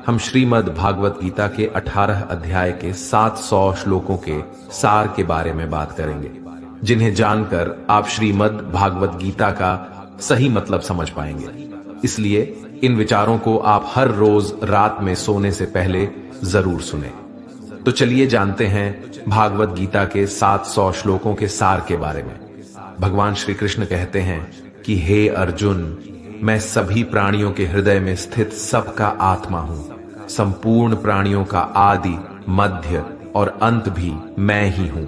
हम श्रीमद् भागवत गीता के 18 अध्याय के 700 श्लोकों के सार के बारे में बात करेंगे, जिन्हें जानकर आप श्रीमद् भागवत गीता का सही मतलब समझ पाएंगे। इसलिए इन विचारों को आप हर रोज रात में सोने से पहले जरूर सुने। तो चलिए जानते हैं भागवत गीता के 700 श्लोकों के सार के बारे में। भगवान श्री कृष्ण कहते हैं कि हे अर्जुन, मैं सभी प्राणियों के हृदय में स्थित सबका आत्मा हूं। संपूर्ण प्राणियों का आदि, मध्य और अंत भी मैं ही हूं।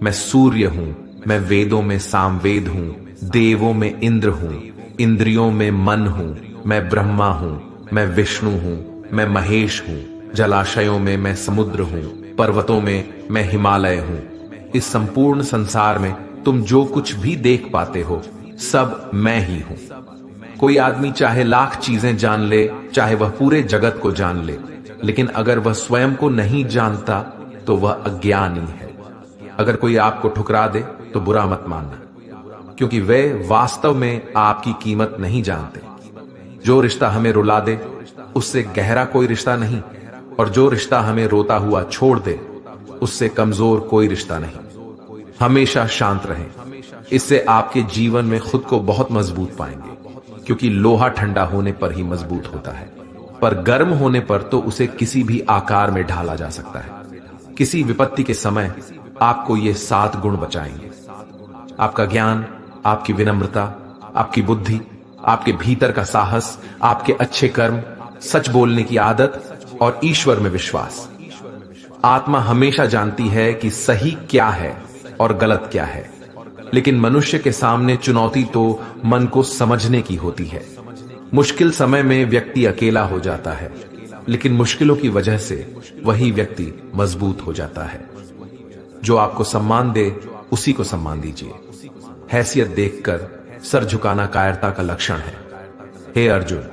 मैं सूर्य हूं, मैं वेदों में सामवेद हूं, देवों में इंद्र हूं, इंद्रियों में मन हूं, मैं ब्रह्मा हूं, मैं विष्णु हूं, मैं महेश हूं, जलाशयों में मैं समुद्र हूं, पर्वतों में मैं हिमालय हूं। इस संपूर्ण संसार में तुम जो कुछ भी देख पाते हो सब मैं ही हूं। कोई आदमी चाहे लाख चीजें जान ले, चाहे वह पूरे जगत को जान ले, लेकिन अगर वह स्वयं को नहीं जानता तो वह अज्ञानी है। अगर कोई आपको ठुकरा दे तो बुरा मत मानना, क्योंकि वे वास्तव में आपकी कीमत नहीं जानते। जो रिश्ता हमें रुला दे उससे गहरा कोई रिश्ता नहीं, और जो रिश्ता हमें रोता हुआ छोड़ दे उससे कमजोर कोई रिश्ता नहीं। हमेशा शांत रहें, इससे आपके जीवन में खुद को बहुत मजबूत पाएंगे, क्योंकि लोहा ठंडा होने पर ही मजबूत होता है, पर गर्म होने पर तो उसे किसी भी आकार में ढाला जा सकता है। किसी विपत्ति के समय आपको ये 7 गुण बचाएंगे: आपका ज्ञान, आपकी विनम्रता, आपकी बुद्धि, आपके भीतर का साहस, आपके अच्छे कर्म, सच बोलने की आदत और ईश्वर में विश्वास। आत्मा हमेशा जानती है कि सही क्या है और गलत क्या है, लेकिन मनुष्य के सामने चुनौती तो मन को समझने की होती है। मुश्किल समय में व्यक्ति अकेला हो जाता है, लेकिन मुश्किलों की वजह से वही व्यक्ति मजबूत हो जाता है। जो आपको सम्मान दे उसी को सम्मान दीजिए। हैसियत देखकर सर झुकाना कायरता का लक्षण है। हे अर्जुन,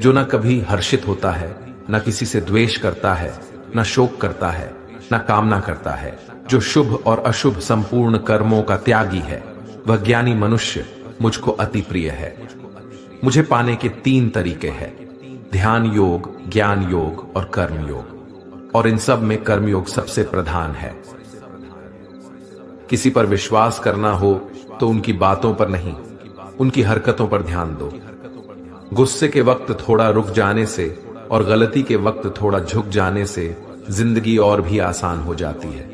जो न कभी हर्षित होता है, न किसी से द्वेष करता है, न शोक करता है, न कामना करता है, जो शुभ और अशुभ संपूर्ण कर्मों का त्यागी है, वह ज्ञानी मनुष्य मुझको अति प्रिय है। मुझे पाने के 3 तरीके हैं: ध्यान योग, ज्ञान योग और कर्म योग, और इन सब में कर्मयोग सबसे प्रधान है। किसी पर विश्वास करना हो तो उनकी बातों पर नहीं, उनकी हरकतों पर ध्यान दो। गुस्से के वक्त थोड़ा रुक जाने से और गलती के वक्त थोड़ा झुक जाने से जिंदगी और भी आसान हो जाती है।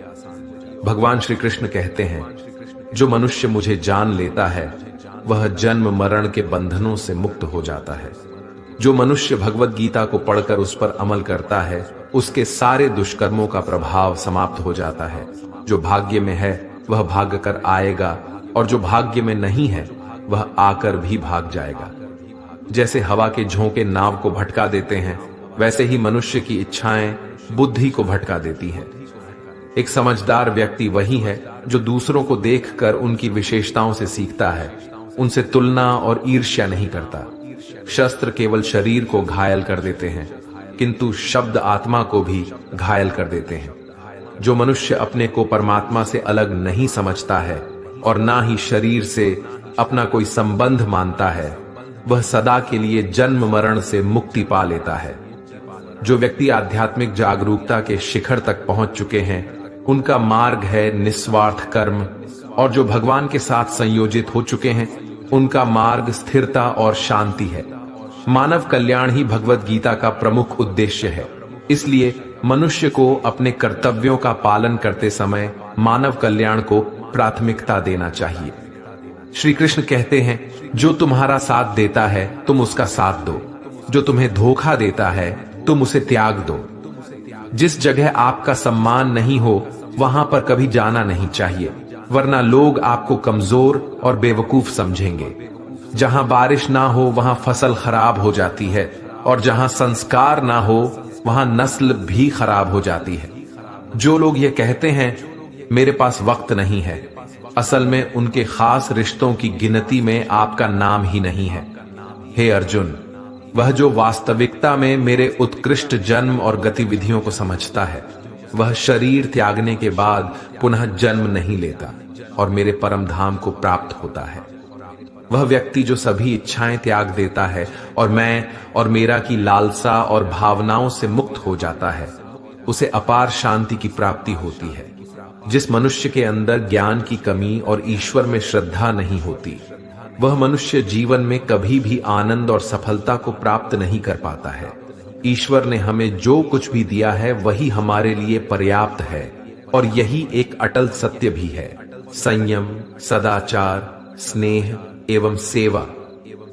भगवान श्री कृष्ण कहते हैं, जो मनुष्य मुझे जान लेता है वह जन्म मरण के बंधनों से मुक्त हो जाता है। जो मनुष्य भगवत गीता को पढ़कर उस पर अमल करता है उसके सारे दुष्कर्मों का प्रभाव समाप्त हो जाता है। जो भाग्य में है वह भाग कर आएगा, और जो भाग्य में नहीं है वह आकर भी भाग जाएगा। जैसे हवा के झोंके नाव को भटका देते हैं, वैसे ही मनुष्य की इच्छाएं बुद्धि को भटका देती हैं। एक समझदार व्यक्ति वही है जो दूसरों को देखकर उनकी विशेषताओं से सीखता है, उनसे तुलना और ईर्ष्या नहीं करता। शस्त्र केवल शरीर को घायल कर देते हैं, किंतु शब्द आत्मा को भी घायल कर देते हैं। जो मनुष्य अपने को परमात्मा से अलग नहीं समझता है और ना ही शरीर से अपना कोई संबंध मानता है, वह सदा के लिए जन्म मरण से मुक्ति पा लेता है। जो व्यक्ति आध्यात्मिक जागरूकता के शिखर तक पहुंच चुके हैं, उनका मार्ग है निस्वार्थ कर्म, और जो भगवान के साथ संयोजित हो चुके हैं उनका मार्ग स्थिरता और शांति है। मानव कल्याण ही भगवत गीता का प्रमुख उद्देश्य है। इसलिए मनुष्य को अपने कर्तव्यों का पालन करते समय मानव कल्याण को प्राथमिकता देना चाहिए। श्री कृष्ण कहते हैं, जो तुम्हारा साथ देता है तुम उसका साथ दो, जो तुम्हें धोखा देता है तुम उसे त्याग दो। जिस जगह आपका सम्मान नहीं हो वहां पर कभी जाना नहीं चाहिए, वरना लोग आपको कमजोर और बेवकूफ समझेंगे। जहां बारिश ना हो वहां फसल खराब हो जाती है, और जहां संस्कार ना हो वहां नस्ल भी खराब हो जाती है। जो लोग ये कहते हैं मेरे पास वक्त नहीं है, असल में उनके खास रिश्तों की गिनती में आपका नाम ही नहीं है। हे अर्जुन, वह जो वास्तविकता में मेरे उत्कृष्ट जन्म और गतिविधियों को समझता है, वह शरीर त्यागने के बाद पुनः जन्म नहीं लेता और मेरे परम धाम को प्राप्त होता है। वह व्यक्ति जो सभी इच्छाएं त्याग देता है और मैं और मेरा की लालसा और भावनाओं से मुक्त हो जाता है, उसे अपार शांति की प्राप्ति होती है। जिस मनुष्य के अंदर ज्ञान की कमी और ईश्वर में श्रद्धा नहीं होती, वह मनुष्य जीवन में कभी भी आनंद और सफलता को प्राप्त नहीं कर पाता है। ईश्वर ने हमें जो कुछ भी दिया है वही हमारे लिए पर्याप्त है और यही एक अटल सत्य भी है। संयम, सदाचार, स्नेह एवं सेवा,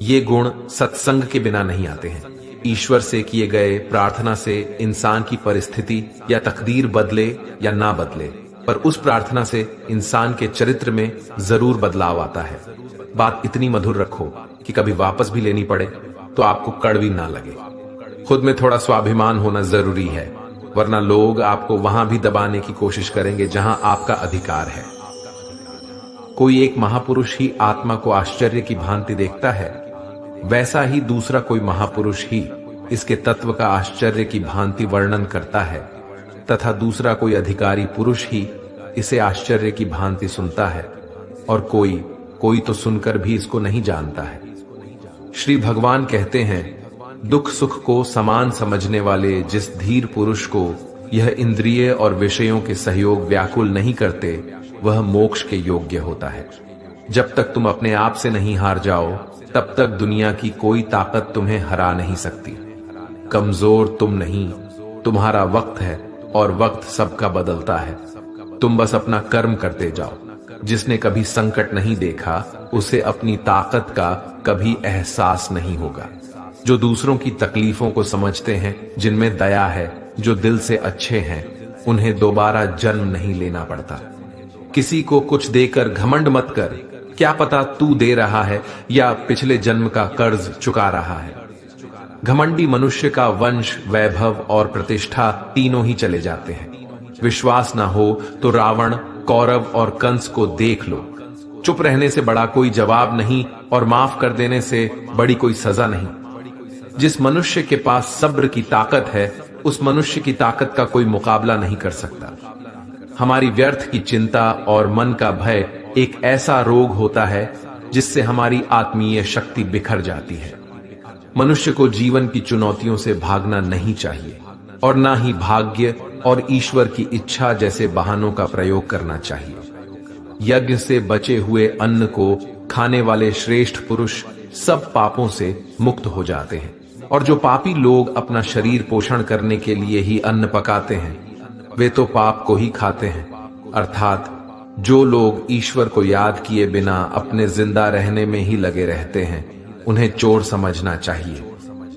ये गुण सत्संग के बिना नहीं आते हैं। ईश्वर से किए गए प्रार्थना से इंसान की परिस्थिति या तकदीर बदले या ना बदले, पर उस प्रार्थना से इंसान के चरित्र में जरूर बदलाव आता है। बात इतनी मधुर रखो कि कभी वापस भी लेनी पड़े तो आपको कड़वी ना लगे। खुद में थोड़ा स्वाभिमान होना जरूरी है, वरना लोग आपको वहां भी दबाने की कोशिश करेंगे जहां आपका अधिकार है। कोई एक महापुरुष ही आत्मा को आश्चर्य की भांति देखता है, वैसा ही दूसरा कोई महापुरुष ही इसके तत्व का आश्चर्य की भांति वर्णन करता है, तथा दूसरा कोई अधिकारी पुरुष ही इसे आश्चर्य की भांति सुनता है, और कोई तो सुनकर भी इसको नहीं जानता है। श्री भगवान कहते हैं, दुख सुख को समान समझने वाले जिस धीर पुरुष को यह इंद्रिय और विषयों के सहयोग व्याकुल नहीं करते, वह मोक्ष के योग्य होता है। जब तक तुम अपने आप से नहीं हार जाओ, तब तक दुनिया की कोई ताकत तुम्हें हरा नहीं सकती। कमजोर तुम नहीं, तुम्हारा वक्त है और वक्त सबका बदलता है। तुम बस अपना कर्म करते जाओ। जिसने कभी संकट नहीं देखा, उसे अपनी ताकत का कभी एहसास नहीं होगा। जो दूसरों की तकलीफों को समझते हैं, जिनमें दया है, जो दिल से अच्छे हैं, उन्हें दोबारा जन्म नहीं लेना पड़ता। किसी को कुछ देकर घमंड मत कर, क्या पता तू दे रहा है या पिछले जन्म का कर्ज चुका रहा है। घमंडी मनुष्य का वंश, वैभव और प्रतिष्ठा तीनों ही चले जाते हैं। विश्वास ना हो तो रावण, कौरव और कंस को देख लो। चुप रहने से बड़ा कोई जवाब नहीं और माफ कर देने से बड़ी कोई सजा नहीं। जिस मनुष्य के पास सब्र की ताकत है, उस मनुष्य की ताकत का कोई मुकाबला नहीं कर सकता। हमारी व्यर्थ की चिंता और मन का भय एक ऐसा रोग होता है जिससे हमारी आत्मीय शक्ति बिखर जाती है। मनुष्य को जीवन की चुनौतियों से भागना नहीं चाहिए और ना ही भाग्य और ईश्वर की इच्छा जैसे बहानों का प्रयोग करना चाहिए। यज्ञ से बचे हुए अन्न को खाने वाले श्रेष्ठ पुरुष सब पापों से मुक्त हो जाते हैं, और जो पापी लोग अपना शरीर पोषण करने के लिए ही अन्न पकाते हैं, वे तो पाप को ही खाते हैं। अर्थात जो लोग ईश्वर को याद किए बिना अपने जिंदा रहने में ही लगे रहते हैं, उन्हें चोर समझना चाहिए।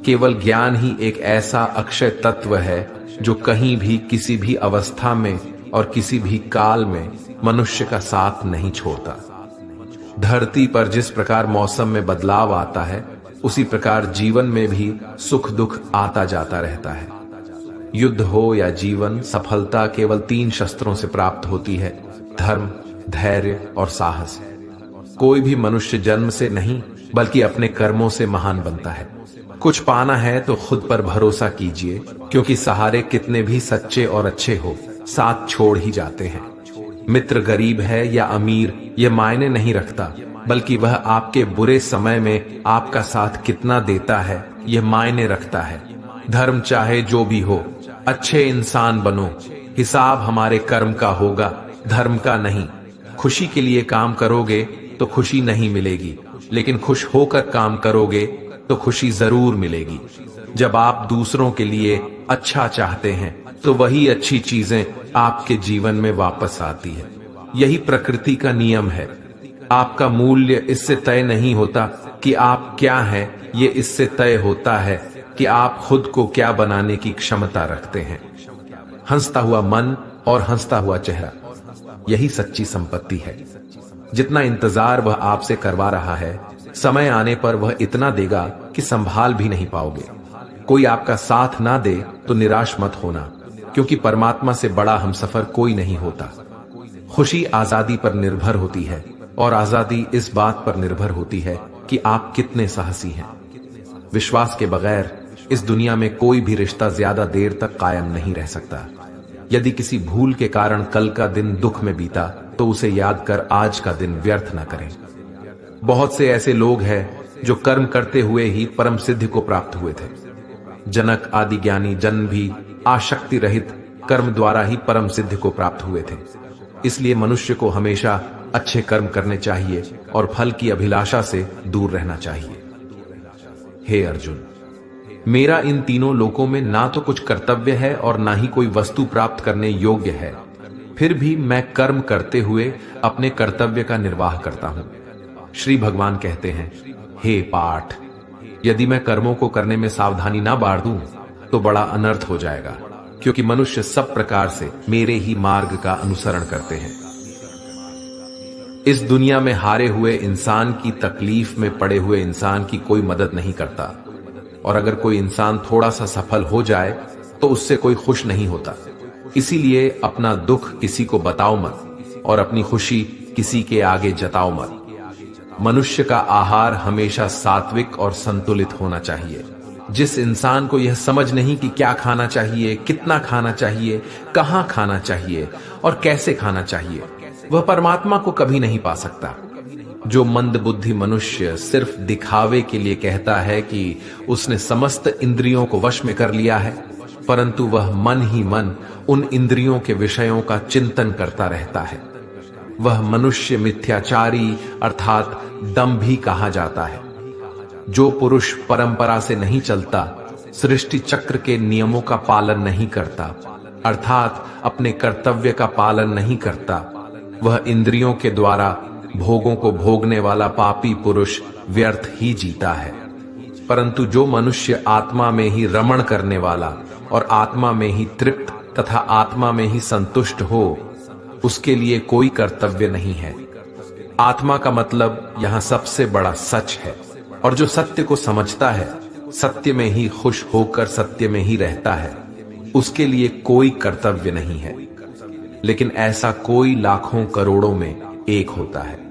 केवल ज्ञान ही एक ऐसा अक्षय तत्व है जो कहीं भी, किसी भी अवस्था में और किसी भी काल में मनुष्य का साथ नहीं छोड़ता। धरती पर जिस प्रकार मौसम में बदलाव आता है, उसी प्रकार जीवन में भी सुख दुख आता जाता रहता है। युद्ध हो या जीवन, सफलता केवल 3 शस्त्रों से प्राप्त होती है: धर्म, धैर्य और साहस। कोई भी मनुष्य जन्म से नहीं बल्कि अपने कर्मों से महान बनता है। कुछ पाना है तो खुद पर भरोसा कीजिए, क्योंकि सहारे कितने भी सच्चे और अच्छे हो, साथ छोड़ ही जाते हैं। मित्र गरीब है या अमीर, यह मायने नहीं रखता, बल्कि वह आपके बुरे समय में आपका साथ कितना देता है, यह मायने रखता है। धर्म चाहे जो भी हो, अच्छे इंसान बनो। हिसाब हमारे कर्म का होगा, धर्म का नहीं। खुशी के लिए काम करोगे तो खुशी नहीं मिलेगी, लेकिन खुश होकर काम करोगे तो खुशी जरूर मिलेगी। जब आप दूसरों के लिए अच्छा चाहते हैं, तो वही अच्छी चीजें आपके जीवन में वापस आती है। यही प्रकृति का नियम है। आपका मूल्य इससे तय नहीं होता कि आप क्या हैं, ये इससे तय होता है कि आप खुद को क्या बनाने की क्षमता रखते हैं। हंसता हुआ मन और हंसता हुआ चेहरा, यही सच्ची संपत्ति है। जितना इंतजार वह आपसे करवा रहा है, समय आने पर वह इतना देगा कि संभाल भी नहीं पाओगे। कोई आपका साथ ना दे तो निराश मत होना, क्योंकि परमात्मा से बड़ा हमसफर कोई नहीं होता। खुशी आजादी पर निर्भर होती है, और आजादी इस बात पर निर्भर होती है कि आप कितने साहसी हैं। विश्वास के बगैर इस दुनिया में कोई भी रिश्ता ज्यादा देर तक कायम नहीं रह सकता। यदि किसी भूल के कारण कल का दिन दुख में बीता, तो उसे याद कर आज का दिन व्यर्थ न करें। बहुत से ऐसे लोग हैं जो कर्म करते हुए ही परम सिद्धि को प्राप्त हुए थे। जनक आदि ज्ञानी जन भी आसक्ति रहित कर्म द्वारा ही परम सिद्धि को प्राप्त हुए थे। इसलिए मनुष्य को हमेशा अच्छे कर्म करने चाहिए और फल की अभिलाषा से दूर रहना चाहिए। हे अर्जुन, मेरा इन तीनों लोकों में ना तो कुछ कर्तव्य है और ना ही कोई वस्तु प्राप्त करने योग्य है, फिर भी मैं कर्म करते हुए अपने कर्तव्य का निर्वाह करता हूं। श्री भगवान कहते हैं, हे पाठ, यदि मैं कर्मों को करने में सावधानी ना बाढ़ दूं तो बड़ा अनर्थ हो जाएगा, क्योंकि मनुष्य सब प्रकार से मेरे ही मार्ग का अनुसरण करते हैं। इस दुनिया में हारे हुए इंसान की तकलीफ में पड़े हुए इंसान की कोई मदद नहीं करता, और अगर कोई इंसान थोड़ा सा सफल हो जाए तो उससे कोई खुश नहीं होता। इसीलिए अपना दुख किसी को बताओ मत और अपनी खुशी किसी के आगे जताओ मत। मनुष्य का आहार हमेशा सात्विक और संतुलित होना चाहिए। जिस इंसान को यह समझ नहीं कि क्या खाना चाहिए, कितना खाना चाहिए, कहां खाना चाहिए और कैसे खाना चाहिए, वह परमात्मा को कभी नहीं पा सकता। जो मंदबुद्धि मनुष्य सिर्फ दिखावे के लिए कहता है कि उसने समस्त इंद्रियों को वश में कर लिया है, परंतु वह मन ही मन उन इंद्रियों के विषयों का चिंतन करता रहता है, वह मनुष्य मिथ्याचारी अर्थात दंभी कहा जाता है। जो पुरुष परंपरा से नहीं चलता, सृष्टि चक्र के नियमों का पालन नहीं करता, अर्थात अपने कर्तव्य का पालन नहीं करता, वह इंद्रियों के द्वारा भोगों को भोगने वाला पापी पुरुष व्यर्थ ही जीता है। परंतु जो मनुष्य आत्मा में ही रमण करने वाला और आत्मा में ही तृप्त तथा आत्मा में ही संतुष्ट हो, उसके लिए कोई कर्तव्य नहीं है। आत्मा का मतलब यहां सबसे बड़ा सच है, और जो सत्य को समझता है, सत्य में ही खुश होकर सत्य में ही रहता है, उसके लिए कोई कर्तव्य नहीं है। लेकिन ऐसा कोई लाखों करोड़ों में एक होता है।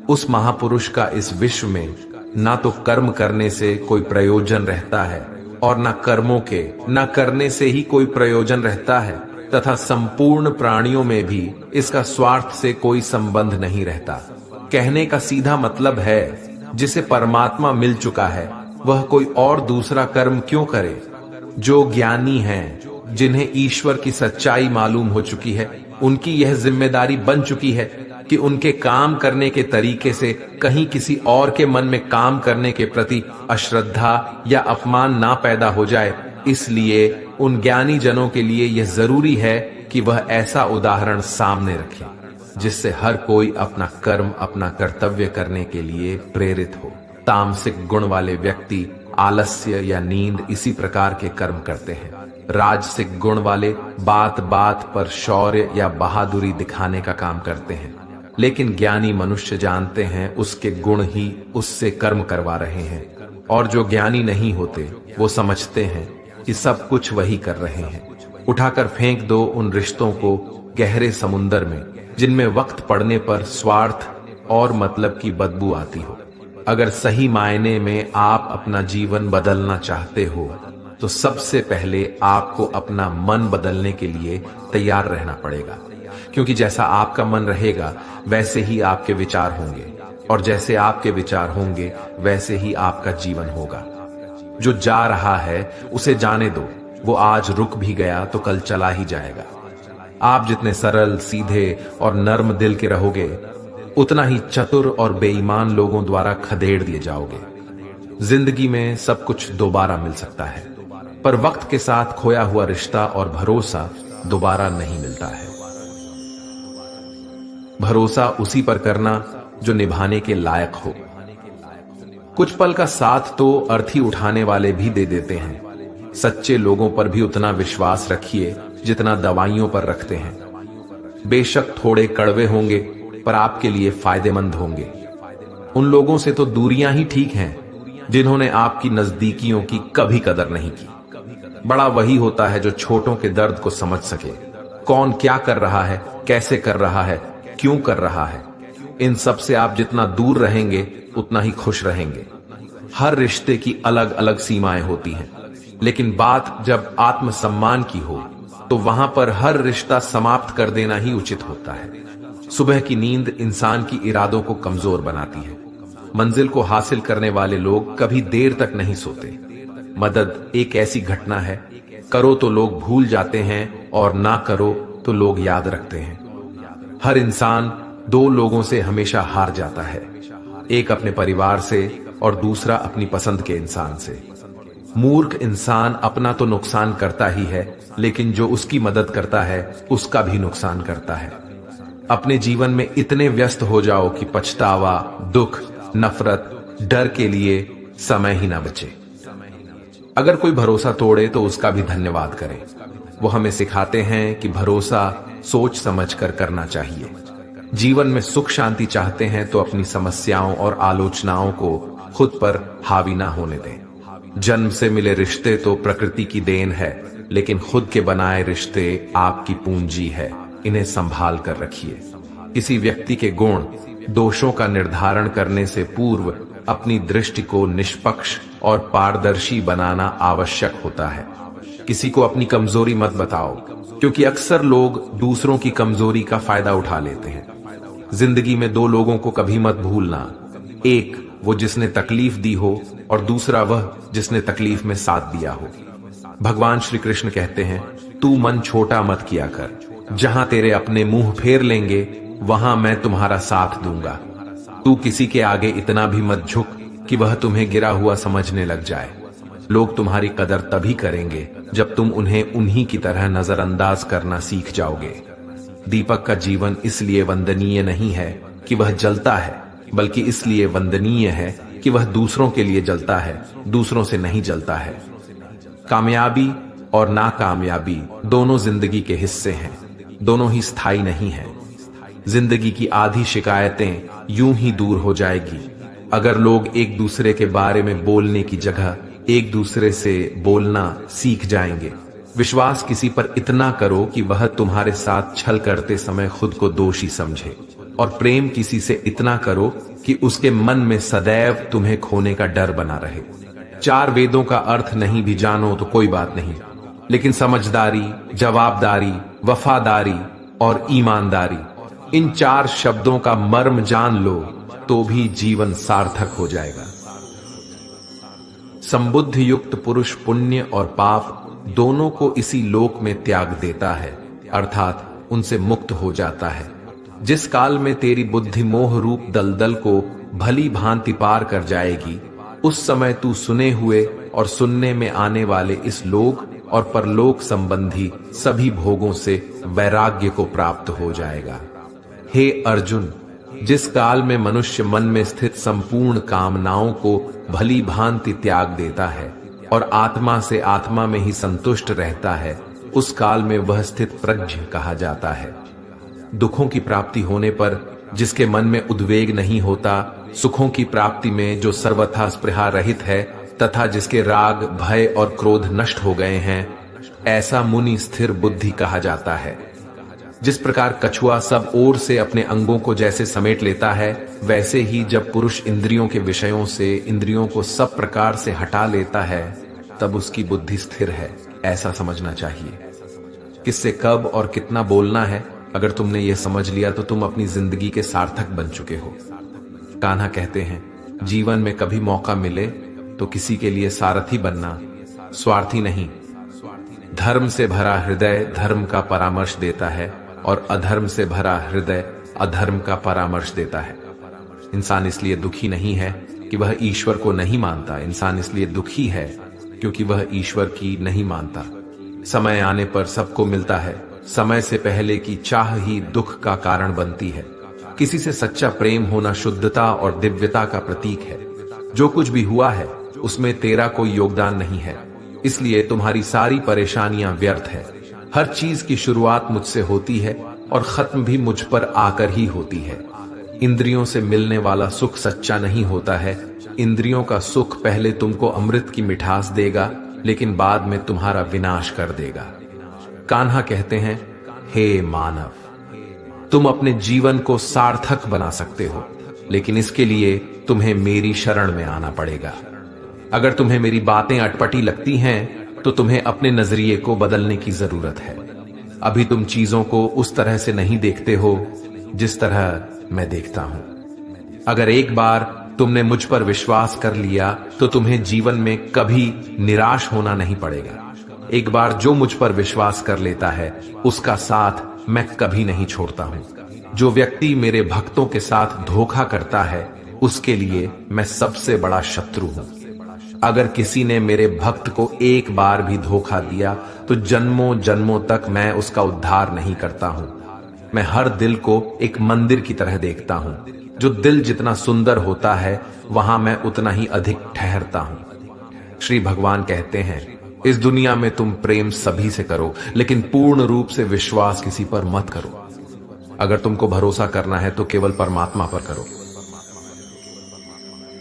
उस महापुरुष का इस विश्व में ना तो कर्म करने से कोई प्रयोजन रहता है और ना कर्मों के ना करने से ही कोई प्रयोजन रहता है, तथा संपूर्ण प्राणियों में भी इसका स्वार्थ से कोई संबंध नहीं रहता। कहने का सीधा मतलब है, जिसे परमात्मा मिल चुका है वह कोई और दूसरा कर्म क्यों करे। जो ज्ञानी हैं, जिन्हें ईश्वर की सच्चाई मालूम हो चुकी है, उनकी यह जिम्मेदारी बन चुकी है कि उनके काम करने के तरीके से कहीं किसी और के मन में काम करने के प्रति अश्रद्धा या अपमान ना पैदा हो जाए। इसलिए उन ज्ञानी जनों के लिए यह जरूरी है कि वह ऐसा उदाहरण सामने रखें जिससे हर कोई अपना कर्म, अपना कर्तव्य करने के लिए प्रेरित हो। तामसिक गुण वाले व्यक्ति आलस्य या नींद इसी प्रकार के कर्म करते हैं। राजसिक गुण वाले बात बात पर शौर्य या बहादुरी दिखाने का काम करते हैं। लेकिन ज्ञानी मनुष्य जानते हैं उसके गुण ही उससे कर्म करवा रहे हैं, और जो ज्ञानी नहीं होते वो समझते हैं कि सब कुछ वही कर रहे हैं। उठाकर फेंक दो उन रिश्तों को गहरे समुंदर में, जिनमें वक्त पड़ने पर स्वार्थ और मतलब की बदबू आती हो। अगर सही मायने में आप अपना जीवन बदलना चाहते हो तो सबसे पहले आपको अपना मन बदलने के लिए तैयार रहना पड़ेगा, क्योंकि जैसा आपका मन रहेगा वैसे ही आपके विचार होंगे, और जैसे आपके विचार होंगे वैसे ही आपका जीवन होगा। जो जा रहा है उसे जाने दो, वो आज रुक भी गया तो कल चला ही जाएगा। आप जितने सरल, सीधे और नर्म दिल के रहोगे, उतना ही चतुर और बेईमान लोगों द्वारा खदेड़ दिए जाओगे। जिंदगी में सब कुछ दोबारा मिल सकता है, पर वक्त के साथ खोया हुआ रिश्ता और भरोसा दोबारा नहीं मिलता है। भरोसा उसी पर करना जो निभाने के लायक हो। कुछ पल का साथ तो अर्थी उठाने वाले भी दे देते हैं। सच्चे लोगों पर भी उतना विश्वास रखिए जितना दवाइयों पर रखते हैं। बेशक थोड़े कड़वे होंगे, पर आपके लिए फायदेमंद होंगे। उन लोगों से तो दूरियां ही ठीक हैं जिन्होंने आपकी नजदीकियों की कभी कदर नहीं की। बड़ा वही होता है जो छोटों के दर्द को समझ सके। कौन क्या कर रहा है, कैसे कर रहा है, क्यों कर रहा है, इन सब से आप जितना दूर रहेंगे उतना ही खुश रहेंगे। हर रिश्ते की अलग अलग सीमाएं होती हैं, लेकिन बात जब आत्मसम्मान की हो तो वहां पर हर रिश्ता समाप्त कर देना ही उचित होता है। सुबह की नींद इंसान की इरादों को कमजोर बनाती है। मंजिल को हासिल करने वाले लोग कभी देर तक नहीं सोते। मदद एक ऐसी घटना है, करो तो लोग भूल जाते हैं और ना करो तो लोग याद रखते हैं। हर इंसान दो लोगों से हमेशा हार जाता है, एक अपने परिवार से और दूसरा अपनी पसंद के इंसान से। मूर्ख इंसान अपना तो नुकसान करता ही है, लेकिन जो उसकी मदद करता है उसका भी नुकसान करता है। अपने जीवन में इतने व्यस्त हो जाओ कि पछतावा, दुख, नफरत, डर के लिए समय ही ना बचे। अगर कोई भरोसा तोड़े तो उसका भी धन्यवाद करें। वो हमें सिखाते हैं कि भरोसा सोच समझ कर करना चाहिए। जीवन में सुख शांति चाहते हैं तो अपनी समस्याओं और आलोचनाओं को खुद पर हावी ना होने दें। जन्म से मिले रिश्ते तो प्रकृति की देन है, लेकिन खुद के बनाए रिश्ते आपकी पूंजी है। इन्हें संभाल कर रखिए। किसी व्यक्ति के गुण, दोषों का निर्धारण करने से पूर्व अपनी दृष्टि को निष्पक्ष और पारदर्शी बनाना आवश्यक होता है। किसी को अपनी कमजोरी मत बताओ, क्योंकि अक्सर लोग दूसरों की कमजोरी का फायदा उठा लेते हैं। जिंदगी में दो लोगों को कभी मत भूलना, एक वो जिसने तकलीफ दी हो और दूसरा वह जिसने तकलीफ में साथ दिया हो। भगवान श्री कृष्ण कहते हैं, तू मन छोटा मत किया कर, जहां तेरे अपने मुंह फेर लेंगे वहां मैं तुम्हारा साथ दूंगा। तू किसी के आगे इतना भी मत झुक कि वह तुम्हें गिरा हुआ समझने लग जाए। लोग तुम्हारी कदर तभी करेंगे जब तुम उन्हें उन्हीं की तरह नजरअंदाज करना सीख जाओगे। दीपक का जीवन इसलिए वंदनीय नहीं है कि वह जलता है, बल्कि इसलिए वंदनीय है कि वह दूसरों के लिए जलता है, दूसरों से नहीं जलता है। कामयाबी और नाकामयाबी दोनों जिंदगी के हिस्से हैं, दोनों ही स्थायी नहीं है। जिंदगी की आधी शिकायतें यूं ही दूर हो जाएगी अगर लोग एक दूसरे के बारे में बोलने की जगह एक दूसरे से बोलना सीख जाएंगे। विश्वास किसी पर इतना करो कि वह तुम्हारे साथ छल करते समय खुद को दोषी समझे, और प्रेम किसी से इतना करो कि उसके मन में सदैव तुम्हें खोने का डर बना रहे। चार वेदों का अर्थ नहीं भी जानो तो कोई बात नहीं, लेकिन समझदारी, जवाबदारी, वफादारी और ईमानदारी, इन चार शब्दों का मर्म जान लो तो भी जीवन सार्थक हो जाएगा। संबुद्ध युक्त पुरुष पुण्य और पाप दोनों को इसी लोक में त्याग देता है, अर्थात उनसे मुक्त हो जाता है। जिस काल में तेरी बुद्धि मोह रूप दलदल को भली भांति पार कर जाएगी, उस समय तू सुने हुए और सुनने में आने वाले इस लोक और परलोक संबंधी सभी भोगों से वैराग्य को प्राप्त हो जाएगा। हे अर्जुन, जिस काल में मनुष्य मन में स्थित संपूर्ण कामनाओं को भली भांति त्याग देता है और आत्मा से आत्मा में ही संतुष्ट रहता है, उस काल में वह स्थित प्रज्ञ कहा जाता है। दुखों की प्राप्ति होने पर जिसके मन में उद्वेग नहीं होता, सुखों की प्राप्ति में जो सर्वथा स्पृहा रहित है तथा जिसके राग, भय और क्रोध नष्ट हो गए हैं, ऐसा मुनि स्थिर बुद्धि कहा जाता है। जिस प्रकार कछुआ सब ओर से अपने अंगों को जैसे समेट लेता है, वैसे ही जब पुरुष इंद्रियों के विषयों से इंद्रियों को सब प्रकार से हटा लेता है, तब उसकी बुद्धि स्थिर है, ऐसा समझना चाहिए। किससे कब और कितना बोलना है, अगर तुमने ये समझ लिया तो तुम अपनी जिंदगी के सार्थक बन चुके हो। कान्हा कहते हैं, जीवन में कभी मौका मिले तो किसी के लिए सारथी बनना, स्वार्थी नहीं। धर्म से भरा हृदय धर्म का परामर्श देता है और अधर्म से भरा हृदय अधर्म का परामर्श देता है। इंसान इसलिए दुखी नहीं है कि वह ईश्वर को नहीं मानता, इंसान इसलिए दुखी है क्योंकि वह ईश्वर की नहीं मानता। समय आने पर सबको मिलता है, समय से पहले की चाह ही दुख का कारण बनती है। किसी से सच्चा प्रेम होना शुद्धता और दिव्यता का प्रतीक है। जो कुछ भी हुआ है उसमें तेरा कोई योगदान नहीं है, इसलिए तुम्हारी सारी परेशानियां व्यर्थ है। हर चीज की शुरुआत मुझसे होती है और खत्म भी मुझ पर आकर ही होती है। इंद्रियों से मिलने वाला सुख सच्चा नहीं होता है। इंद्रियों का सुख पहले तुमको अमृत की मिठास देगा, लेकिन बाद में तुम्हारा विनाश कर देगा। कान्हा कहते हैं, हे मानव, तुम अपने जीवन को सार्थक बना सकते हो, लेकिन इसके लिए तुम्हें मेरी शरण में आना पड़ेगा। अगर तुम्हें मेरी बातें अटपटी लगती हैं तो तुम्हें अपने नजरिए को बदलने की जरूरत है। अभी तुम चीजों को उस तरह से नहीं देखते हो जिस तरह मैं देखता हूं। अगर एक बार तुमने मुझ पर विश्वास कर लिया तो तुम्हें जीवन में कभी निराश होना नहीं पड़ेगा। एक बार जो मुझ पर विश्वास कर लेता है उसका साथ मैं कभी नहीं छोड़ता हूं। जो व्यक्ति मेरे भक्तों के साथ धोखा करता है उसके लिए मैं सबसे बड़ा शत्रु हूं। अगर किसी ने मेरे भक्त को एक बार भी धोखा दिया तो जन्मों जन्मों तक मैं उसका उद्धार नहीं करता हूं। मैं हर दिल को एक मंदिर की तरह देखता हूं। जो दिल जितना सुंदर होता है वहां मैं उतना ही अधिक ठहरता हूं। श्री भगवान कहते हैं, इस दुनिया में तुम प्रेम सभी से करो, लेकिन पूर्ण रूप से विश्वास किसी पर मत करो। अगर तुमको भरोसा करना है तो केवल परमात्मा पर करो।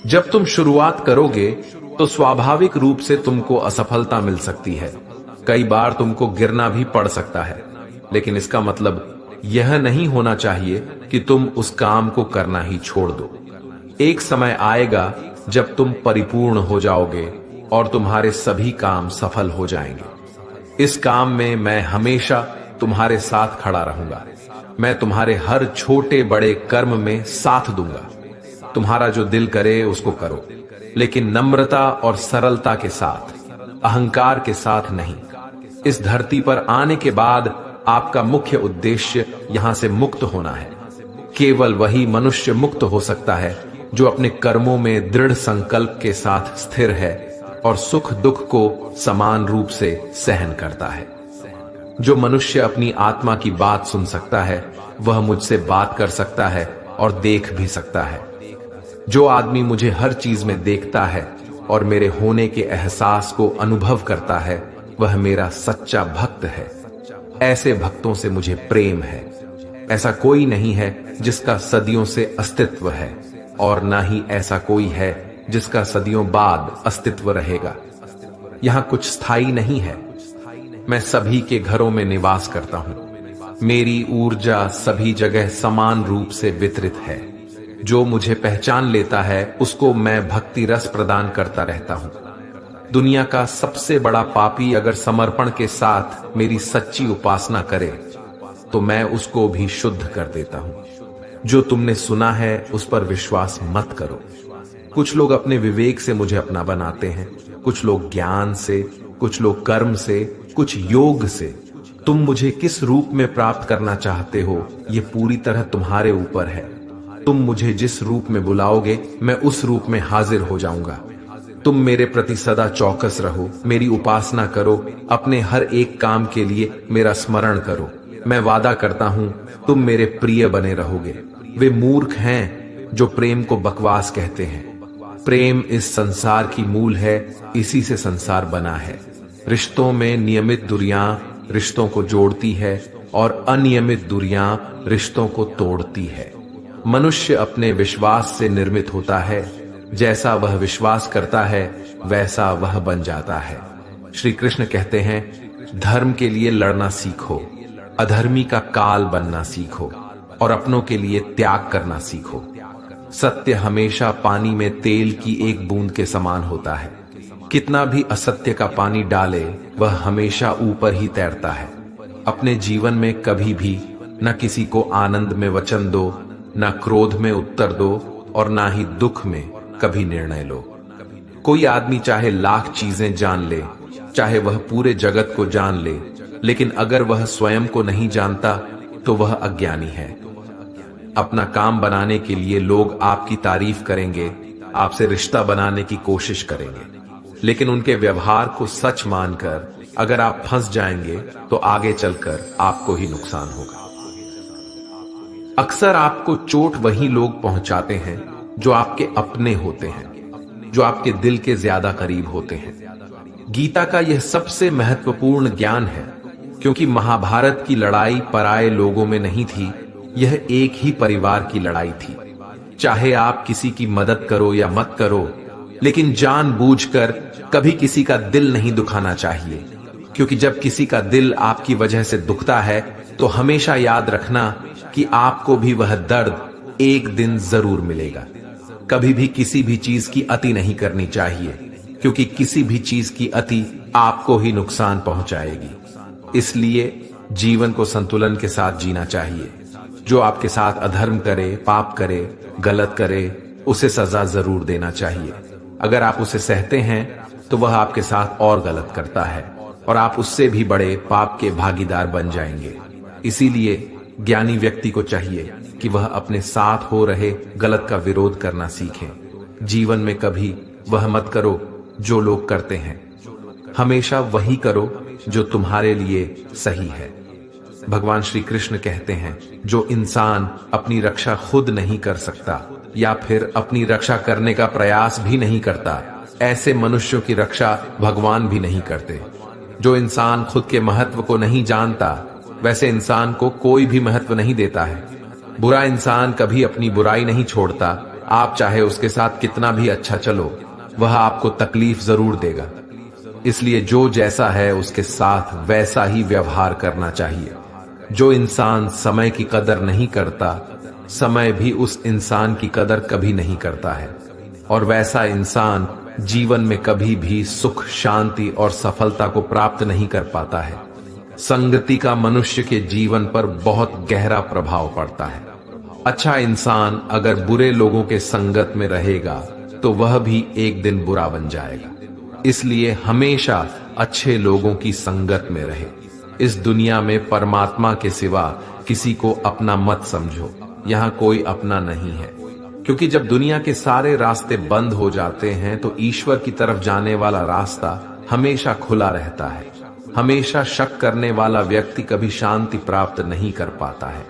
जब तुम शुरुआत करोगे तो स्वाभाविक रूप से तुमको असफलता मिल सकती है। कई बार तुमको गिरना भी पड़ सकता है, लेकिन इसका मतलब यह नहीं होना चाहिए कि तुम उस काम को करना ही छोड़ दो। एक समय आएगा जब तुम परिपूर्ण हो जाओगे और तुम्हारे सभी काम सफल हो जाएंगे। इस काम में मैं हमेशा तुम्हारे साथ खड़ा रहूंगा। मैं तुम्हारे हर छोटे बड़े कर्म में साथ दूंगा। तुम्हारा जो दिल करे उसको करो, लेकिन नम्रता और सरलता के साथ, अहंकार के साथ नहीं। इस धरती पर आने के बाद आपका मुख्य उद्देश्य यहां से मुक्त होना है। केवल वही मनुष्य मुक्त हो सकता है जो अपने कर्मों में दृढ़ संकल्प के साथ स्थिर है और सुख दुख को समान रूप से सहन करता है। जो मनुष्य अपनी आत्मा की बात सुन सकता है वह मुझसे बात कर सकता है और देख भी सकता है। जो आदमी मुझे हर चीज में देखता है और मेरे होने के एहसास को अनुभव करता है वह मेरा सच्चा भक्त है। ऐसे भक्तों से मुझे प्रेम है। ऐसा कोई नहीं है जिसका सदियों से अस्तित्व है, और ना ही ऐसा कोई है जिसका सदियों बाद अस्तित्व रहेगा। यहां कुछ स्थायी नहीं है। मैं सभी के घरों में निवास करता हूं। मेरी ऊर्जा सभी जगह समान रूप से वितरित है। जो मुझे पहचान लेता है उसको मैं भक्ति रस प्रदान करता रहता हूं। दुनिया का सबसे बड़ा पापी अगर समर्पण के साथ मेरी सच्ची उपासना करे तो मैं उसको भी शुद्ध कर देता हूं। जो तुमने सुना है उस पर विश्वास मत करो। कुछ लोग अपने विवेक से मुझे अपना बनाते हैं, कुछ लोग ज्ञान से, कुछ लोग कर्म से, कुछ योग से। तुम मुझे किस रूप में प्राप्त करना चाहते हो ये पूरी तरह तुम्हारे ऊपर है। तुम मुझे जिस रूप में बुलाओगे मैं उस रूप में हाजिर हो जाऊंगा। तुम मेरे प्रति सदा चौकस रहो, मेरी उपासना करो, अपने हर एक काम के लिए मेरा स्मरण करो। मैं वादा करता हूं तुम मेरे प्रिय बने रहोगे। वे मूर्ख हैं जो प्रेम को बकवास कहते हैं। प्रेम इस संसार की मूल है, इसी से संसार बना है। रिश्तों में नियमित दूरियां रिश्तों को जोड़ती है और अनियमित दूरियां रिश्तों को तोड़ती है। मनुष्य अपने विश्वास से निर्मित होता है। जैसा वह विश्वास करता है वैसा वह बन जाता है। श्री कृष्ण कहते हैं, धर्म के लिए लड़ना सीखो, अधर्मी का काल बनना सीखो और अपनों के लिए त्याग करना सीखो। सत्य हमेशा पानी में तेल की एक बूंद के समान होता है। कितना भी असत्य का पानी डाले वह हमेशा ऊपर ही तैरता है। अपने जीवन में कभी भी न किसी को आनंद में वचन दो, न क्रोध में उत्तर दो और ना ही दुख में कभी निर्णय लो। कोई आदमी चाहे लाख चीजें जान ले, चाहे वह पूरे जगत को जान ले, लेकिन अगर वह स्वयं को नहीं जानता तो वह अज्ञानी है। अपना काम बनाने के लिए लोग आपकी तारीफ करेंगे, आपसे रिश्ता बनाने की कोशिश करेंगे, लेकिन उनके व्यवहार को सच मानकर अगर आप फंस जाएंगे तो आगे चलकर आपको ही नुकसान होगा। अक्सर आपको चोट वही लोग पहुंचाते हैं जो आपके अपने होते हैं, जो आपके दिल के ज्यादा करीब होते हैं। गीता का यह सबसे महत्वपूर्ण ज्ञान है, क्योंकि महाभारत की लड़ाई पराये लोगों में नहीं थी, यह एक ही परिवार की लड़ाई थी। चाहे आप किसी की मदद करो या मत करो, लेकिन जानबूझकर कभी किसी का दिल नहीं दुखाना चाहिए, क्योंकि जब किसी का दिल आपकी वजह से दुखता है तो हमेशा याद रखना कि आपको भी वह दर्द एक दिन जरूर मिलेगा। कभी भी किसी भी चीज की अति नहीं करनी चाहिए, क्योंकि किसी भी चीज की अति आपको ही नुकसान पहुंचाएगी। इसलिए जीवन को संतुलन के साथ जीना चाहिए। जो आपके साथ अधर्म करे, पाप करे, गलत करे, उसे सजा जरूर देना चाहिए। अगर आप उसे सहते हैं तो वह आपके साथ और गलत करता है और आप उससे भी बड़े पाप के भागीदार बन जाएंगे। इसीलिए ज्ञानी व्यक्ति को चाहिए कि वह अपने साथ हो रहे गलत का विरोध करना सीखे। जीवन में कभी वह मत करो जो लोग करते हैं, हमेशा वही करो जो तुम्हारे लिए सही है। भगवान श्री कृष्ण कहते हैं, जो इंसान अपनी रक्षा खुद नहीं कर सकता या फिर अपनी रक्षा करने का प्रयास भी नहीं करता, ऐसे मनुष्यों की रक्षा भगवान भी नहीं करते। जो इंसान खुद के महत्व को नहीं जानता, वैसे इंसान को कोई भी महत्व नहीं देता है। बुरा इंसान कभी अपनी बुराई नहीं छोड़ता। आप चाहे उसके साथ कितना भी अच्छा चलो, वह आपको तकलीफ जरूर देगा। इसलिए जो जैसा है उसके साथ वैसा ही व्यवहार करना चाहिए। जो इंसान समय की कदर नहीं करता, समय भी उस इंसान की कदर कभी नहीं करता है, और वैसा इंसान जीवन में कभी भी सुख, शांति और सफलता को प्राप्त नहीं कर पाता है। संगति का मनुष्य के जीवन पर बहुत गहरा प्रभाव पड़ता है। अच्छा इंसान अगर बुरे लोगों के संगत में रहेगा तो वह भी एक दिन बुरा बन जाएगा। इसलिए हमेशा अच्छे लोगों की संगत में रहे। इस दुनिया में परमात्मा के सिवा किसी को अपना मत समझो। यहाँ कोई अपना नहीं है, क्योंकि जब दुनिया के सारे रास्ते बंद हो जाते हैं तो ईश्वर की तरफ जाने वाला रास्ता हमेशा खुला रहता है। हमेशा शक करने वाला व्यक्ति कभी शांति प्राप्त नहीं कर पाता है।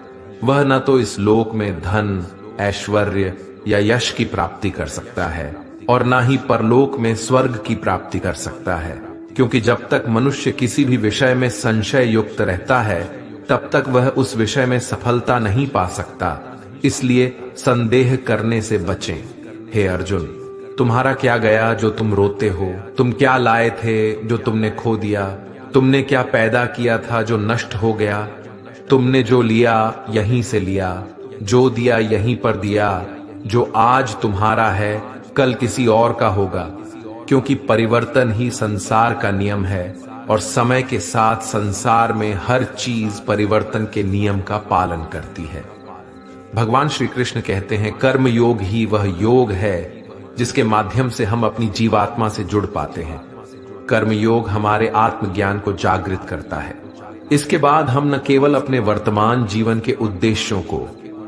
वह न तो इस लोक में धन, ऐश्वर्य या यश की प्राप्ति कर सकता है और न ही परलोक में स्वर्ग की प्राप्ति कर सकता है, क्योंकि जब तक मनुष्य किसी भी विषय में संशय युक्त रहता है तब तक वह उस विषय में सफलता नहीं पा सकता। इसलिए संदेह करने से बचें। हे अर्जुन, तुम्हारा क्या गया जो तुम रोते हो? तुम क्या लाए थे जो तुमने खो दिया? तुमने क्या पैदा किया था जो नष्ट हो गया? तुमने जो लिया यहीं से लिया, जो दिया यहीं पर दिया। जो आज तुम्हारा है कल किसी और का होगा, क्योंकि परिवर्तन ही संसार का नियम है और समय के साथ संसार में हर चीज परिवर्तन के नियम का पालन करती है। भगवान श्री कृष्ण कहते हैं, कर्म योग ही वह योग है जिसके माध्यम से हम अपनी जीवात्मा से जुड़ पाते हैं। कर्म योग हमारे आत्मज्ञान को जागृत करता है। इसके बाद हम न केवल अपने वर्तमान जीवन के उद्देश्यों को,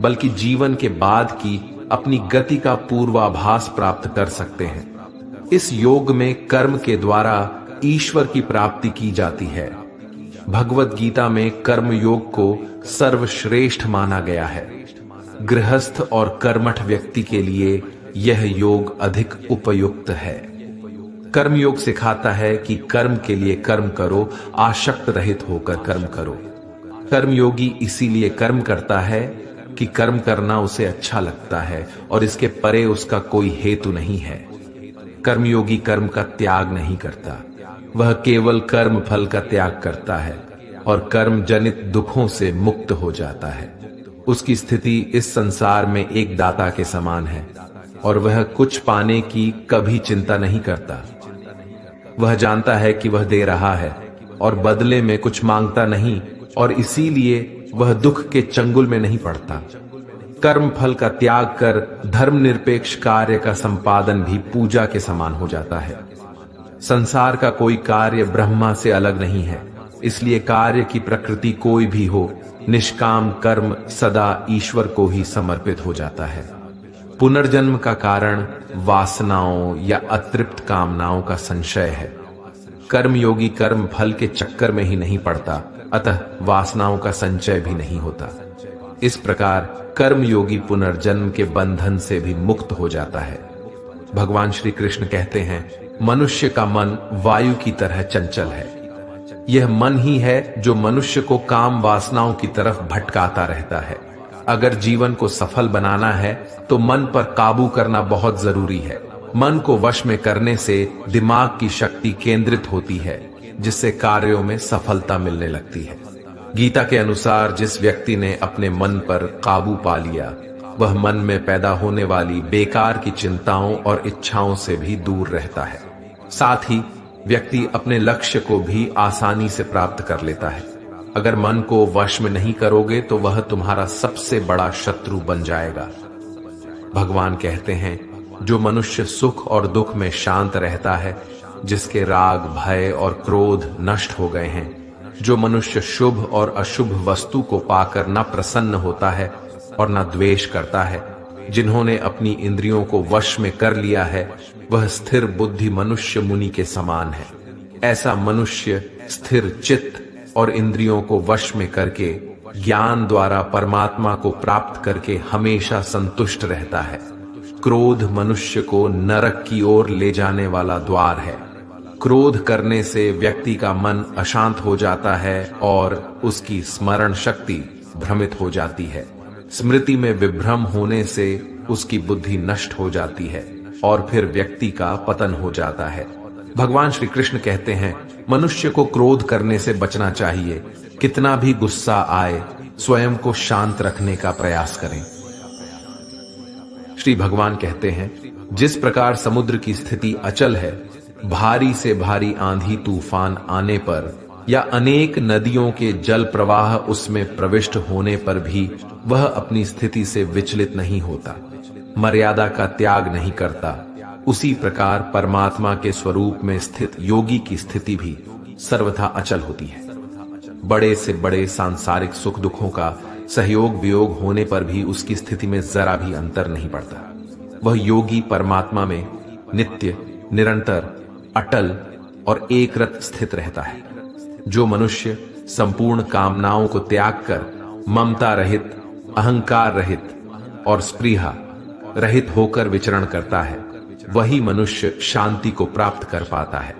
बल्कि जीवन के बाद की अपनी गति का पूर्वाभास प्राप्त कर सकते हैं। इस योग में कर्म के द्वारा ईश्वर की प्राप्ति की जाती है। भगवत गीता में कर्म योग को सर्वश्रेष्ठ माना गया है। गृहस्थ और कर्मठ व्यक्ति के लिए यह योग अधिक उपयुक्त है। कर्म योग सिखाता है कि कर्म के लिए कर्म करो, आसक्त रहित होकर कर्म करो। कर्मयोगी इसीलिए कर्म करता है कि कर्म करना उसे अच्छा लगता है और इसके परे उसका कोई हेतु नहीं है। कर्मयोगी कर्म का त्याग नहीं करता, वह केवल कर्म फल का त्याग करता है और कर्म जनित दुखों से मुक्त हो जाता है। उसकी स्थिति इस संसार में एक दाता के समान है और वह कुछ पाने की कभी चिंता नहीं करता। वह जानता है कि वह दे रहा है और बदले में कुछ मांगता नहीं, और इसीलिए वह दुख के चंगुल में नहीं पड़ता। कर्म फल का त्याग कर धर्मनिरपेक्ष कार्य का संपादन भी पूजा के समान हो जाता है। संसार का कोई कार्य ब्रह्मा से अलग नहीं है, इसलिए कार्य की प्रकृति कोई भी हो, निष्काम कर्म सदा ईश्वर को ही समर्पित हो जाता है। पुनर्जन्म का कारण वासनाओं या अतृप्त कामनाओं का संशय है। कर्मयोगी कर्म फल के चक्कर में ही नहीं पड़ता, अतः वासनाओं का संचय भी नहीं होता। इस प्रकार कर्मयोगी पुनर्जन्म के बंधन से भी मुक्त हो जाता है। भगवान श्री कृष्ण कहते हैं, मनुष्य का मन वायु की तरह चंचल है। यह मन ही है जो मनुष्य को काम वासनाओं की तरफ भटकाता रहता है। अगर जीवन को सफल बनाना है तो मन पर काबू करना बहुत जरूरी है। मन को वश में करने से दिमाग की शक्ति केंद्रित होती है, जिससे कार्यों में सफलता मिलने लगती है। गीता के अनुसार जिस व्यक्ति ने अपने मन पर काबू पा लिया, वह मन में पैदा होने वाली बेकार की चिंताओं और इच्छाओं से भी दूर रहता है। साथ ही व्यक्ति अपने लक्ष्य को भी आसानी से प्राप्त कर लेता है। अगर मन को वश में नहीं करोगे तो वह तुम्हारा सबसे बड़ा शत्रु बन जाएगा। भगवान कहते हैं, जो मनुष्य सुख और दुख में शांत रहता है, जिसके राग, भय और क्रोध नष्ट हो गए हैं, जो मनुष्य शुभ और अशुभ वस्तु को पाकर न प्रसन्न होता है और न द्वेष करता है, जिन्होंने अपनी इंद्रियों को वश में कर लिया है, वह स्थिर बुद्धि मनुष्य मुनि के समान है। ऐसा मनुष्य स्थिर चित्त और इंद्रियों को वश में करके ज्ञान द्वारा परमात्मा को प्राप्त करके हमेशा संतुष्ट रहता है। क्रोध मनुष्य को नरक की ओर ले जाने वाला द्वार है। क्रोध करने से व्यक्ति का मन अशांत हो जाता है और उसकी स्मरण शक्ति भ्रमित हो जाती है। स्मृति में विभ्रम होने से उसकी बुद्धि नष्ट हो जाती है और फिर व्यक्ति का पतन हो जाता है। भगवान श्री कृष्ण कहते हैं, मनुष्य को क्रोध करने से बचना चाहिए। कितना भी गुस्सा आए, स्वयं को शांत रखने का प्रयास करें। श्री भगवान कहते हैं, जिस प्रकार समुद्र की स्थिति अचल है, भारी से भारी आंधी तूफान आने पर या अनेक नदियों के जल प्रवाह उसमें प्रविष्ट होने पर भी वह अपनी स्थिति से विचलित नहीं होता, मर्यादा का त्याग नहीं करता, उसी प्रकार परमात्मा के स्वरूप में स्थित योगी की स्थिति भी सर्वथा अचल होती है। बड़े से बड़े सांसारिक सुख दुखों का सहयोग वियोग होने पर भी उसकी स्थिति में जरा भी अंतर नहीं पड़ता। वह योगी परमात्मा में नित्य, निरंतर, अटल और एकरत स्थित रहता है। जो मनुष्य संपूर्ण कामनाओं को त्याग कर ममता रहित, अहंकार रहित और स्पृहा रहित होकर विचरण करता है, वही मनुष्य शांति को प्राप्त कर पाता है।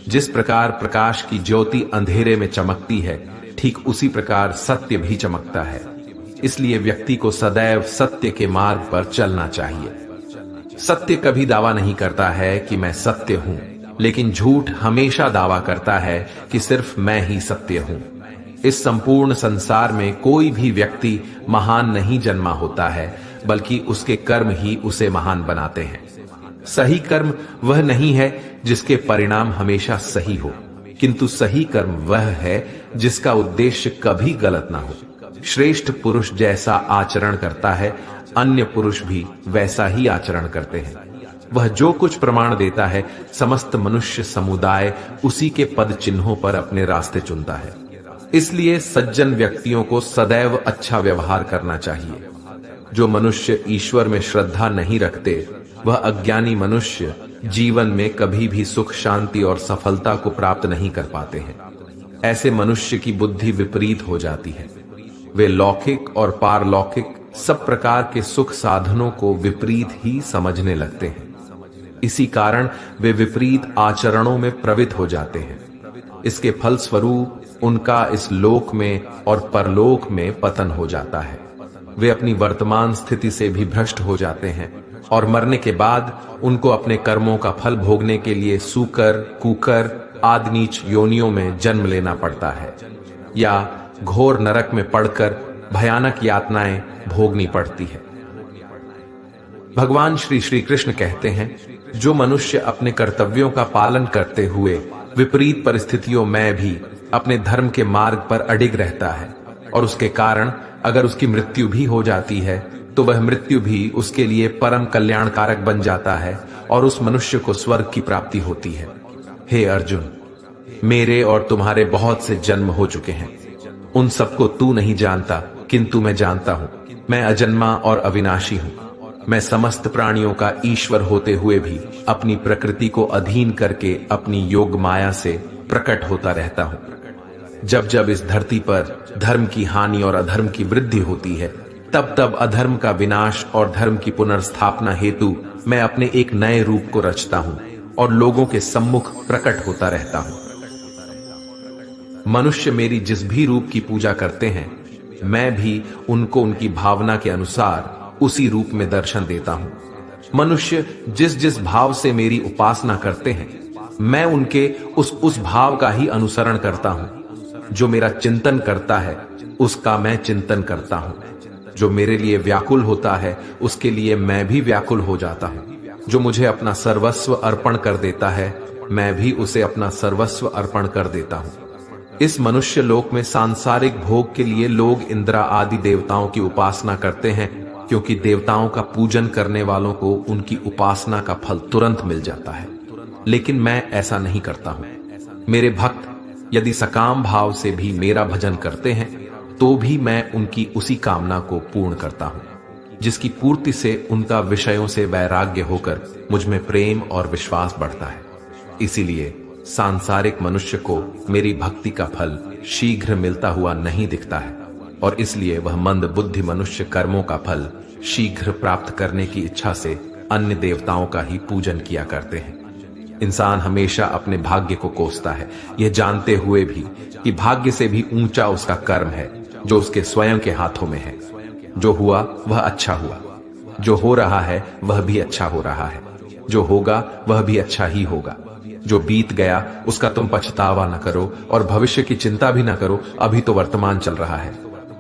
जिस प्रकार प्रकाश की ज्योति अंधेरे में चमकती है, ठीक उसी प्रकार सत्य भी चमकता है। इसलिए व्यक्ति को सदैव सत्य के मार्ग पर चलना चाहिए। सत्य कभी दावा नहीं करता है कि मैं सत्य हूं, लेकिन झूठ हमेशा दावा करता है कि सिर्फ मैं ही सत्य हूं। इस संपूर्ण संसार में कोई भी व्यक्ति महान नहीं जन्मा होता है, बल्कि उसके कर्म ही उसे महान बनाते हैं। सही कर्म वह नहीं है जिसके परिणाम हमेशा सही हो, किंतु सही कर्म वह है जिसका उद्देश्य कभी गलत ना हो। श्रेष्ठ पुरुष जैसा आचरण करता है, अन्य पुरुष भी वैसा ही आचरण करते हैं। वह जो कुछ प्रमाण देता है, समस्त मनुष्य समुदाय उसी के पद चिन्हों पर अपने रास्ते चुनता है। इसलिए सज्जन व्यक्तियों को सदैव अच्छा व्यवहार करना चाहिए। जो मनुष्य ईश्वर में श्रद्धा नहीं रखते, वह अज्ञानी मनुष्य जीवन में कभी भी सुख, शांति और सफलता को प्राप्त नहीं कर पाते हैं। ऐसे मनुष्य की बुद्धि विपरीत हो जाती है। वे लौकिक और पारलौकिक सब प्रकार के सुख साधनों को विपरीत ही समझने लगते हैं। इसी कारण वे विपरीत आचरणों में प्रवृत्त हो जाते हैं। इसके फलस्वरूप उनका इस लोक में और परलोक में पतन हो जाता है। वे अपनी वर्तमान स्थिति से भी भ्रष्ट हो जाते हैं और मरने के बाद उनको अपने कर्मों का फल भोगने के लिए सूकर, कुकर आदि नीच योनियों में जन्म लेना पड़ता है या घोर नरक में पड़कर भयानक यातनाएं भोगनी पड़ती है। भगवान श्री कृष्ण कहते हैं, जो मनुष्य अपने कर्तव्यों का पालन करते हुए विपरीत परिस्थितियों में भी अपने धर्म के मार्ग पर अडिग रहता है और उसके कारण अगर उसकी मृत्यु भी हो जाती है, तो वह मृत्यु भी उसके लिए परम कल्याणकारक बन जाता है और उस मनुष्य को स्वर्ग की प्राप्ति होती है। हे अर्जुन, मेरे और तुम्हारे बहुत से जन्म हो चुके हैं। उन सबको तू नहीं जानता, किंतु मैं जानता हूं। मैं अजन्मा और अविनाशी हूं। मैं समस्त प्राणियों का ईश्वर होते हुए भी अपनी प्रकृति को अधीन करके अपनी योग माया से प्रकट होता रहता हूं। जब जब इस धरती पर धर्म की हानि और अधर्म की वृद्धि होती है, तब तब अधर्म का विनाश और धर्म की पुनर्स्थापना हेतु मैं अपने एक नए रूप को रचता हूं और लोगों के सम्मुख प्रकट होता रहता हूं। मनुष्य मेरी जिस भी रूप की पूजा करते हैं, मैं भी उनको उनकी भावना के अनुसार उसी रूप में दर्शन देता हूं। मनुष्य जिस जिस भाव से मेरी उपासना करते हैं, मैं उनके उस भाव का ही अनुसरण करता हूं। जो मेरा चिंतन करता है, उसका मैं चिंतन करता हूं। जो मेरे लिए व्याकुल होता है, उसके लिए मैं भी व्याकुल हो जाता हूं। जो मुझे अपना सर्वस्व अर्पण कर देता है, मैं भी उसे अपना सर्वस्व अर्पण कर देता हूं। इस मनुष्य लोक में सांसारिक भोग के लिए लोग इंद्र आदि देवताओं की उपासना करते हैं, क्योंकि देवताओं का पूजन करने वालों को उनकी उपासना का फल तुरंत मिल जाता है। लेकिन मैं ऐसा नहीं करता हूं। मेरे भक्त यदि सकाम भाव से भी मेरा भजन करते हैं तो भी मैं उनकी उसी कामना को पूर्ण करता हूं, जिसकी पूर्ति से उनका विषयों से वैराग्य होकर मुझ में प्रेम और विश्वास बढ़ता है। इसीलिए सांसारिक मनुष्य को मेरी भक्ति का फल शीघ्र मिलता हुआ नहीं दिखता है, और इसलिए वह मंद बुद्धि मनुष्य कर्मों का फल शीघ्र प्राप्त करने की इच्छा से अन्य देवताओं का ही पूजन किया करते हैं। इंसान हमेशा अपने भाग्य को कोसता है, यह जानते हुए भी कि भाग्य से भी ऊंचा उसका कर्म है जो उसके स्वयं के हाथों में है। जो हुआ वह अच्छा हुआ, जो हो रहा है वह भी अच्छा हो रहा है, जो होगा वह भी अच्छा ही होगा। जो बीत गया उसका तुम पछतावा न करो और भविष्य की चिंता भी न करो, अभी तो वर्तमान चल रहा है।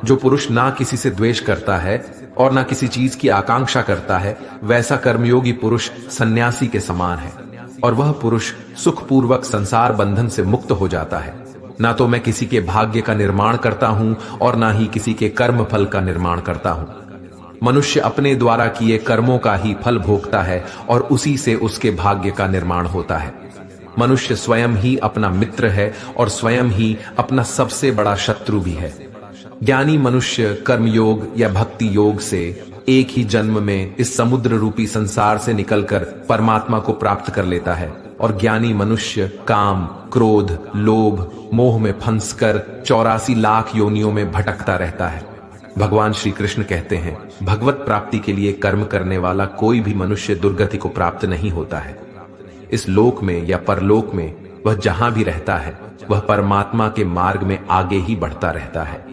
जो पुरुष ना किसी से द्वेष करता है और ना किसी चीज की आकांक्षा करता है, वैसा कर्मयोगी पुरुष सन्यासी के समान है, और वह पुरुष सुखपूर्वक संसार बंधन से मुक्त हो जाता है। ना तो मैं किसी के भाग्य का निर्माण करता हूं और ना ही किसी के कर्म फल का निर्माण करता हूं। मनुष्य अपने द्वारा किए कर्मों का ही फल भोगता है और उसी से उसके भाग्य का निर्माण होता है। मनुष्य स्वयं ही अपना मित्र है और स्वयं ही अपना सबसे बड़ा शत्रु भी है। ज्ञानी मनुष्य कर्मयोग या भक्ति योग से एक ही जन्म में इस समुद्र रूपी संसार से निकलकर परमात्मा को प्राप्त कर लेता है, और ज्ञानी मनुष्य काम, क्रोध, लोभ, मोह में फंसकर 84 लाख योनियों में भटकता रहता है। भगवान श्री कृष्ण कहते हैं, भगवत प्राप्ति के लिए कर्म करने वाला कोई भी मनुष्य दुर्गति को प्राप्त नहीं होता है। इस लोक में या परलोक में वह जहां भी रहता है वह परमात्मा के मार्ग में आगे ही बढ़ता रहता है।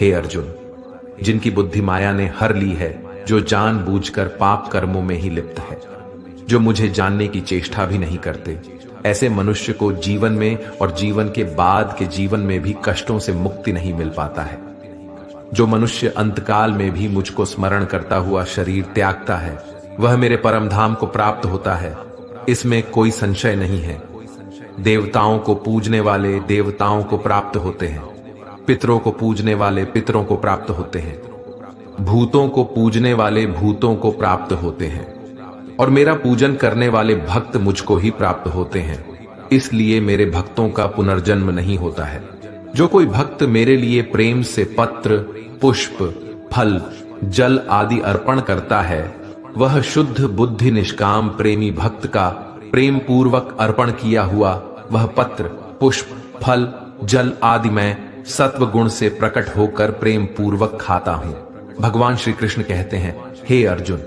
हे अर्जुन, जिनकी बुद्धि माया ने हर ली है, जो जानबूझकर पाप कर्मों में ही लिप्त है, जो मुझे जानने की चेष्टा भी नहीं करते, ऐसे मनुष्य को जीवन में और जीवन के बाद के जीवन में भी कष्टों से मुक्ति नहीं मिल पाता है। जो मनुष्य अंतकाल में भी मुझको स्मरण करता हुआ शरीर त्यागता है, वह मेरे परम धाम को प्राप्त होता है, इसमें कोई संशय नहीं है। देवताओं को पूजने वाले देवताओं को प्राप्त होते हैं, पितरों को पूजने वाले पितरों को प्राप्त होते हैं, भूतों को पूजने वाले भूतों को प्राप्त होते हैं, और मेरा पूजन करने वाले भक्त मुझको ही प्राप्त होते हैं। इसलिए मेरे भक्तों का पुनर्जन्म नहीं होता है। जो कोई भक्त मेरे लिए प्रेम से पत्र, पुष्प, फल, जल आदि अर्पण करता है, वह शुद्ध बुद्धि निष्काम प्रेमी भक्त का प्रेम पूर्वक अर्पण किया हुआ वह पत्र, पुष्प, फल, जल आदि मैं सत्व गुण से प्रकट होकर प्रेम पूर्वक खाता हूं। भगवान श्री कृष्ण कहते हैं, हे अर्जुन,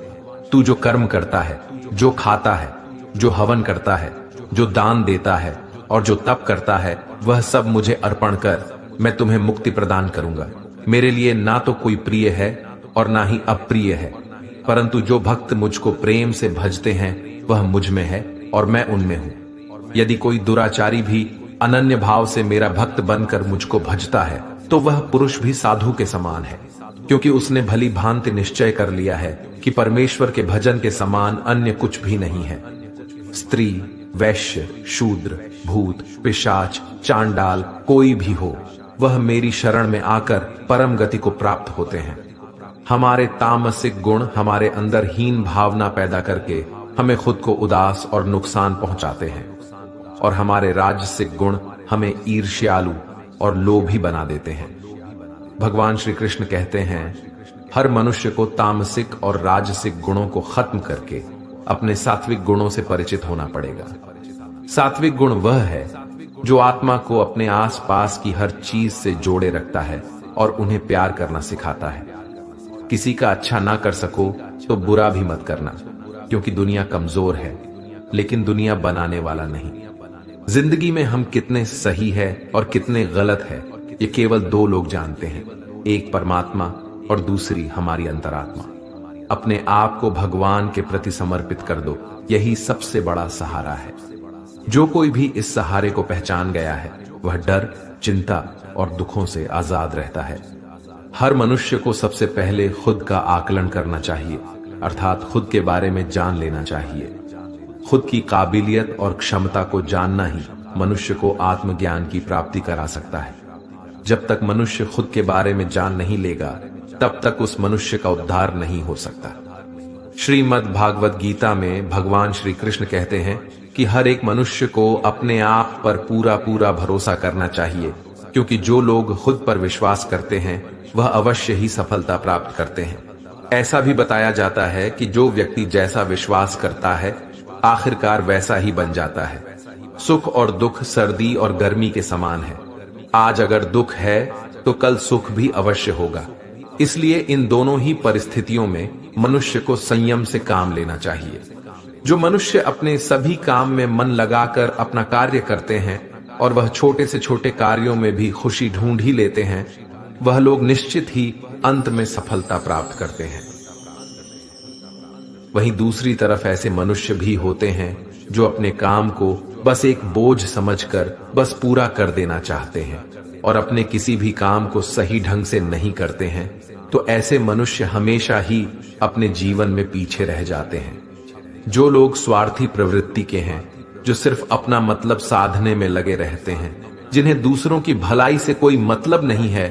तू जो कर्म करता है, जो खाता है, जो हवन करता है, जो दान देता है और जो तप करता है, वह सब मुझे अर्पण कर, मैं तुम्हें मुक्ति प्रदान करूंगा। मेरे लिए ना तो कोई प्रिय है और ना ही अप्रिय है, परंतु जो भक्त मुझको प्रेम से भजते हैं वह मुझ में है और मैं उनमें हूं। यदि कोई दुराचारी भी अनन्य भाव से मेरा भक्त बनकर मुझको भजता है तो वह पुरुष भी साधु के समान है, क्योंकि उसने भली भांति निश्चय कर लिया है कि परमेश्वर के भजन के समान अन्य कुछ भी नहीं है। स्त्री, वैश्य, शूद्र, भूत, पिशाच, चांडाल कोई भी हो, वह मेरी शरण में आकर परम गति को प्राप्त होते हैं। हमारे तामसिक गुण हमारे अंदर हीन भावना पैदा करके हमें खुद को उदास और नुकसान पहुंचाते हैं, और हमारे राजसिक गुण हमें ईर्ष्यालु और लोभी बना देते हैं। भगवान श्री कृष्ण कहते हैं, हर मनुष्य को तामसिक और राजसिक गुणों को खत्म करके अपने सात्विक गुणों से परिचित होना पड़ेगा। सात्विक गुण वह है जो आत्मा को अपने आसपास की हर चीज से जोड़े रखता है और उन्हें प्यार करना सिखाता है। किसी का अच्छा ना कर सको तो बुरा भी मत करना, क्योंकि दुनिया कमजोर है, लेकिन दुनिया बनाने वाला नहीं। जिंदगी में हम कितने सही है और कितने गलत है, ये केवल दो लोग जानते हैं, एक परमात्मा और दूसरी हमारी अंतरात्मा। अपने आप को भगवान के प्रति समर्पित कर दो, यही सबसे बड़ा सहारा है। जो कोई भी इस सहारे को पहचान गया है वह डर, चिंता और दुखों से आजाद रहता है। हर मनुष्य को सबसे पहले खुद का आकलन करना चाहिए, अर्थात खुद के बारे में जान लेना चाहिए। खुद की काबिलियत और क्षमता को जानना ही मनुष्य को आत्मज्ञान की प्राप्ति करा सकता है। जब तक मनुष्य खुद के बारे में जान नहीं लेगा, तब तक उस मनुष्य का उद्धार नहीं हो सकता। श्रीमद् भागवत गीता में भगवान श्री कृष्ण कहते हैं कि हर एक मनुष्य को अपने आप पर पूरा पूरा भरोसा करना चाहिए, क्योंकि जो लोग खुद पर विश्वास करते हैं वह अवश्य ही सफलता प्राप्त करते हैं। ऐसा भी बताया जाता है कि जो व्यक्ति जैसा विश्वास करता है आखिरकार वैसा ही बन जाता है। सुख और दुख सर्दी और गर्मी के समान है। आज अगर दुख है तो कल सुख भी अवश्य होगा। इसलिए इन दोनों ही परिस्थितियों में मनुष्य को संयम से काम लेना चाहिए। जो मनुष्य अपने सभी काम में मन लगाकर अपना कार्य करते हैं और वह छोटे से छोटे कार्यों में भी खुशी ढूंढ ही लेते हैं, वह लोग निश्चित ही अंत में सफलता प्राप्त करते हैं। वहीं दूसरी तरफ ऐसे मनुष्य भी होते हैं जो अपने काम को बस एक बोझ समझकर बस पूरा कर देना चाहते हैं और अपने किसी भी काम को सही ढंग से नहीं करते हैं। तो ऐसे मनुष्य हमेशा ही अपने जीवन में पीछे रह जाते हैं। जो लोग स्वार्थी प्रवृत्ति के हैं, जो सिर्फ अपना मतलब साधने में लगे रहते हैं, जिन्हें दूसरों की भलाई से कोई मतलब नहीं है,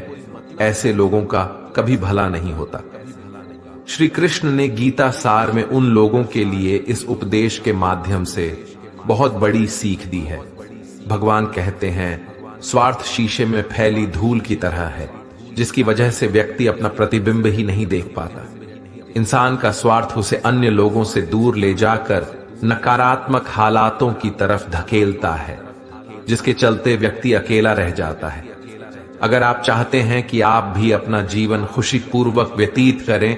ऐसे लोगों का कभी भला नहीं होता। श्री कृष्ण ने गीता सार में उन लोगों के लिए इस उपदेश के माध्यम से बहुत बड़ी सीख दी है। भगवान कहते हैं, स्वार्थ शीशे में फैली धूल की तरह है, जिसकी वजह से व्यक्ति अपना प्रतिबिंब ही नहीं देख पाता। इंसान का स्वार्थ उसे अन्य लोगों से दूर ले जाकर नकारात्मक हालातों की तरफ धकेलता है, जिसके चलते व्यक्ति अकेला रह जाता है। अगर आप चाहते हैं कि आप भी अपना जीवन खुशीपूर्वक व्यतीत करें,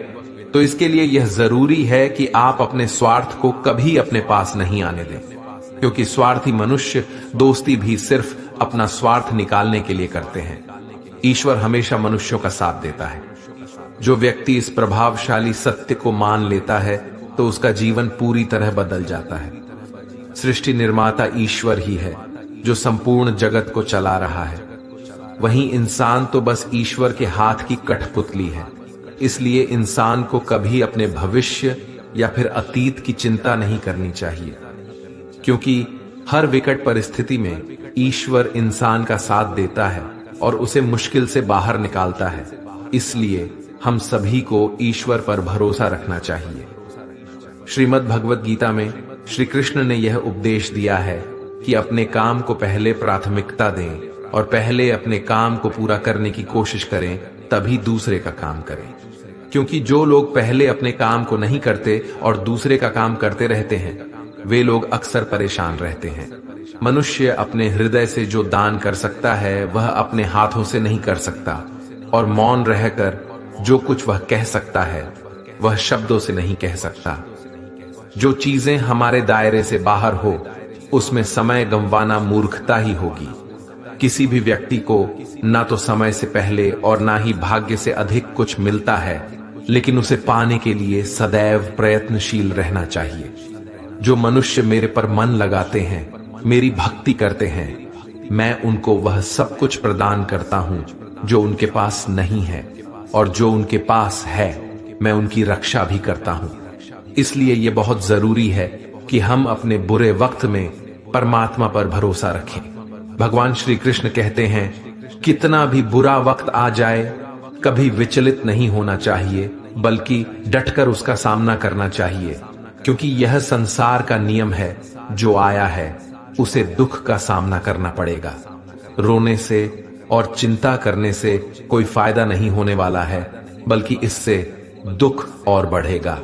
तो इसके लिए यह जरूरी है कि आप अपने स्वार्थ को कभी अपने पास नहीं आने दें, क्योंकि स्वार्थी मनुष्य दोस्ती भी सिर्फ अपना स्वार्थ निकालने के लिए करते हैं। ईश्वर हमेशा मनुष्यों का साथ देता है। जो व्यक्ति इस प्रभावशाली सत्य को मान लेता है तो उसका जीवन पूरी तरह बदल जाता है। सृष्टि निर्माता ईश्वर ही है जो संपूर्ण जगत को चला रहा है। वहीं इंसान तो बस ईश्वर के हाथ की कठपुतली है। इसलिए इंसान को कभी अपने भविष्य या फिर अतीत की चिंता नहीं करनी चाहिए, क्योंकि हर विकट परिस्थिति में ईश्वर इंसान का साथ देता है और उसे मुश्किल से बाहर निकालता है। इसलिए हम सभी को ईश्वर पर भरोसा रखना चाहिए। श्रीमद् भगवत गीता में श्री कृष्ण ने यह उपदेश दिया है कि अपने काम को पहले प्राथमिकता दें और पहले अपने काम को पूरा करने की कोशिश करें, तभी दूसरे का काम करें। क्योंकि जो लोग पहले अपने काम को नहीं करते और दूसरे का काम करते रहते हैं, वे लोग अक्सर परेशान रहते हैं। मनुष्य अपने हृदय से जो दान कर सकता है वह अपने हाथों से नहीं कर सकता, और मौन रहकर जो कुछ वह कह सकता है वह शब्दों से नहीं कह सकता। जो चीजें हमारे दायरे से बाहर हो उसमें समय गंवाना मूर्खता ही होगी। किसी भी व्यक्ति को ना तो समय से पहले और ना ही भाग्य से अधिक कुछ मिलता है, लेकिन उसे पाने के लिए सदैव प्रयत्नशील रहना चाहिए। जो मनुष्य मेरे पर मन लगाते हैं, मेरी भक्ति करते हैं, मैं उनको वह सब कुछ प्रदान करता हूं जो उनके पास नहीं है, और जो उनके पास है मैं उनकी रक्षा भी करता हूं। इसलिए यह बहुत जरूरी है कि हम अपने बुरे वक्त में परमात्मा पर भरोसा रखें। भगवान श्री कृष्ण कहते हैं, कितना भी बुरा वक्त आ जाए कभी विचलित नहीं होना चाहिए, बल्कि डटकर उसका सामना करना चाहिए, क्योंकि यह संसार का नियम है। जो आया है उसे दुख का सामना करना पड़ेगा। रोने से और चिंता करने से कोई फायदा नहीं होने वाला है, बल्कि इससे दुख और बढ़ेगा।